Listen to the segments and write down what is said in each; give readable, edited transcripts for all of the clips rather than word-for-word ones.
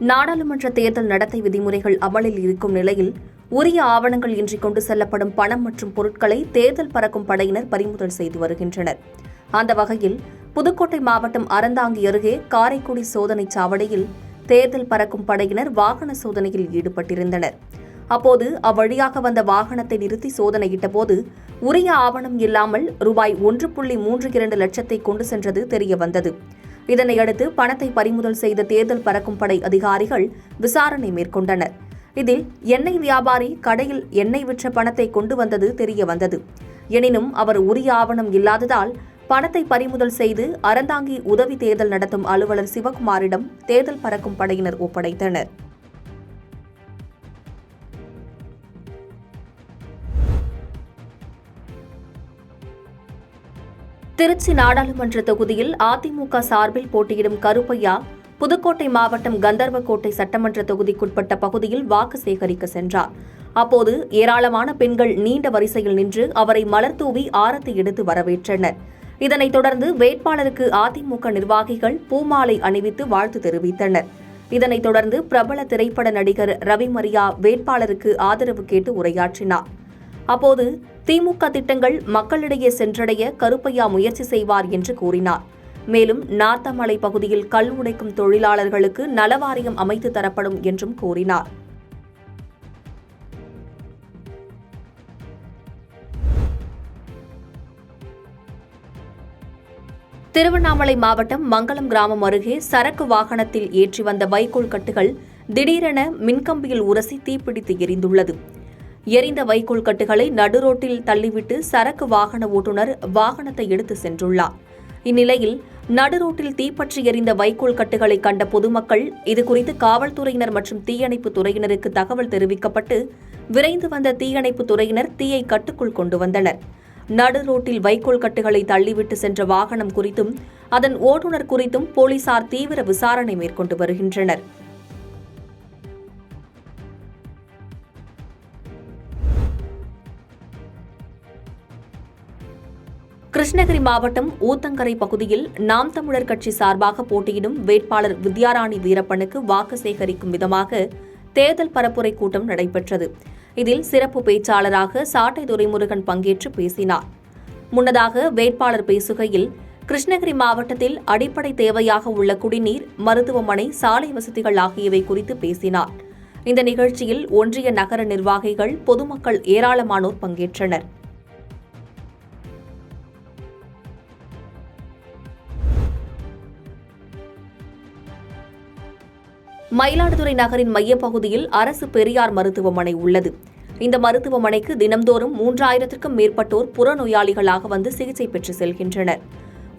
நாடாளுமன்ற தேர்தல் நடத்தை விதிமுறைகள் அமலில் இருக்கும் நிலையில் உரிய ஆவணங்கள் இன்றி கொண்டு செல்லப்படும் பணம் மற்றும் பொருட்களை தேர்தல் பறக்கும் படையினர் பறிமுதல் செய்து வருகின்றனர். அந்த வகையில் புதுக்கோட்டை மாவட்டம் அறந்தாங்கி அருகே காரைக்குடி சோதனைச் சாவடியில் தேர்தல் பறக்கும் படையினர் வாகன சோதனையில் ஈடுபட்டிருந்தனர். அப்போது அவ்வழியாக வந்த வாகனத்தை நிறுத்தி சோதனையிட்டபோது உரிய ஆவணம் இல்லாமல் ரூபாய் 1.32 லட்சத்தை கொண்டு சென்றது தெரியவந்தது. இதனையடுத்து பணத்தை பறிமுதல் செய்த தேர்தல் பறக்கும் படை அதிகாரிகள் விசாரணை மேற்கொண்டனர். இதில் எண்ணெய் வியாபாரி கடையில் எண்ணெய் விற்ற பணத்தை கொண்டு வந்தது தெரியவந்தது. எனினும் அவர் உரிய ஆவணம் இல்லாததால் பணத்தை பறிமுதல் செய்து அறந்தாங்கி உதவி தேர்தல் நடத்தும் அலுவலர் சிவகுமாரிடம் தேர்தல் பறக்கும் படையினர் ஒப்படைத்தனர். திருச்சி நாடாளுமன்ற தொகுதியில் அதிமுக சார்பில் போட்டியிடும் கருப்பையா புதுக்கோட்டை மாவட்டம் கந்தர்வக்கோட்டை சட்டமன்ற தொகுதிக்குட்பட்ட பகுதியில் வாக்கு சேகரிக்க சென்றார். அப்போது ஏராளமான பெண்கள் நீண்ட வரிசையில் நின்று அவரை மலர் தூவி ஆரத்தி எடுத்து வரவேற்றனர். இதனைத் தொடர்ந்து வேட்பாளருக்கு அதிமுக நிர்வாகிகள் பூமாலை அணிவித்து வாழ்த்து தெரிவித்தனர். இதனைத் தொடர்ந்து பிரபல திரைப்பட நடிகர் ரவி மரியா வேட்பாளருக்கு ஆதரவு கேட்டு உரையாற்றினார். அப்போது திமுக திட்டங்கள் மக்களிடையே சென்றடைய கருப்பையா முயற்சி செய்வார் என்று கூறினார். மேலும் நார்த்தமலை பகுதியில் கல் உடைக்கும் தொழிலாளர்களுக்கு நலவாரியம் அமைத்து தரப்படும் என்றும் கூறினார். திருவண்ணாமலை மாவட்டம் மங்கலம் கிராமம் அருகே சரக்கு வாகனத்தில் ஏற்றி வந்த வைக்கோல் கட்டுகள் திடீரென மின்கம்பியில் உரசி தீப்பிடித்து எரிந்துள்ளது. எரிந்த வைக்கோல் கட்டுகளை நடுரோட்டில் தள்ளிவிட்டு சரக்கு வாகன ஓட்டுநர் வாகனத்தை எடுத்து சென்றுள்ளார். இந்நிலையில் நடுரோட்டில் தீப்பற்றி எரிந்த வைக்கோல் கட்டுகளை கண்ட பொதுமக்கள் இதுகுறித்து காவல்துறையினர் மற்றும் தீயணைப்பு துறையினருக்கு தகவல் தெரிவிக்கப்பட்டு விரைந்து வந்த தீயணைப்பு துறையினர் தீயை கட்டுக்குள் கொண்டு வந்தனர். நடு ரோட்டில் வைக்கோல் கட்டுகளை தள்ளிவிட்டு சென்ற வாகனம் குறித்தும் அதன் ஓட்டுநர் குறித்தும் போலீசார் தீவிர விசாரணை மேற்கொண்டு வருகின்றனர். கிருஷ்ணகிரி மாவட்டம் ஊத்தங்கரை பகுதியில் நாம் தமிழர் கட்சி சார்பாக போட்டியிடும் வேட்பாளர் வித்யாராணி வீரப்பனுக்கு வாக்கு சேகரிக்கும் விதமாக தேர்தல் பரப்புரை கூட்டம் நடைபெற்றது. இதில் சிறப்பு பேச்சாளராக சாட்டை துரைமுருகன் பங்கேற்று பேசினார். முன்னதாக வேட்பாளர் பேசுகையில் கிருஷ்ணகிரி மாவட்டத்தில் அடிப்படை தேவையாக உள்ள குடிநீர், மருத்துவமனை, சாலை வசதிகள் ஆகியவை குறித்து பேசினார். இந்த நிகழ்ச்சியில் ஒன்றிய நகர நிர்வாகிகள், பொதுமக்கள் ஏராளமானோர் பங்கேற்றனர். மயிலாடுதுறை நகரின் மையப்பகுதியில் அரசு பெரியார் மருத்துவமனை உள்ளது. இந்த மருத்துவமனைக்கு தினம்தோறும் 3000க்கும் மேற்பட்டோர் புறநோயாளிகளாக வந்து சிகிச்சை பெற்று செல்கின்றனர்.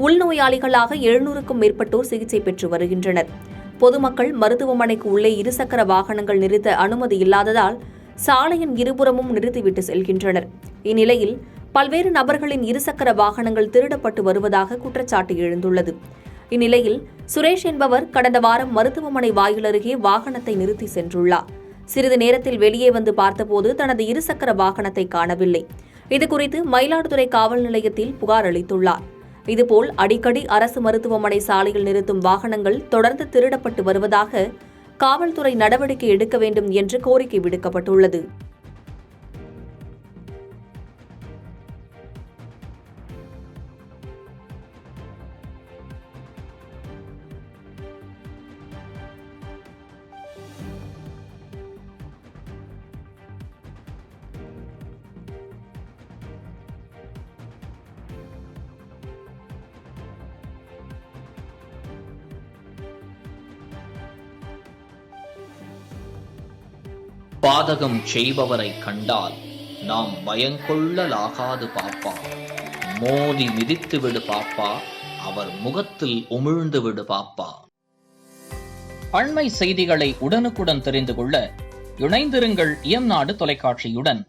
உள்நோயாளிகளாக 700க்கும் மேற்பட்டோர் சிகிச்சை பெற்று வருகின்றனர். பொதுமக்கள் மருத்துவமனைக்கு உள்ளே இருசக்கர வாகனங்கள் நிறுத்த அனுமதி இல்லாததால் சாலையின் இருபுறமும் நிறுத்திவிட்டு செல்கின்றனர். இந்நிலையில் பல்வேறு நபர்களின் இருசக்கர வாகனங்கள் திருடப்பட்டு வருவதாக குற்றச்சாட்டு எழுந்துள்ளது. இந்நிலையில் சுரேஷ் என்பவர் கடந்த வாரம் மருத்துவமனை வாயில் அருகே வாகனத்தை நிறுத்தி சென்றுள்ளார். சிறிது நேரத்தில் வெளியே வந்து பார்த்தபோது தனது இருசக்கர வாகனத்தை காணவில்லை. இதுகுறித்து மயிலாடுதுறை காவல் நிலையத்தில் புகார் அளித்துள்ளார். இதுபோல் அடிக்கடி அரசு மருத்துவமனை சாலையில் நிறுத்தும் வாகனங்கள் தொடர்ந்து திருடப்பட்டு வருவதாக காவல்துறை நடவடிக்கை எடுக்க வேண்டும் என்று கோரிக்கை விடுக்கப்பட்டுள்ளது. பாதகம் செய்பவரை கண்டால் நாம் பயங்கொள்ளலாகாது பாப்பா. மோதி மிதித்து விடு பாப்பா, அவர் முகத்தில் உமிழ்ந்து விடு பாப்பா. அண்மை செய்திகளை உடனுக்குடன் தெரிந்து கொள்ள இணைந்திருங்கள் இயம்நாடு தொலைக்காட்சியுடன்.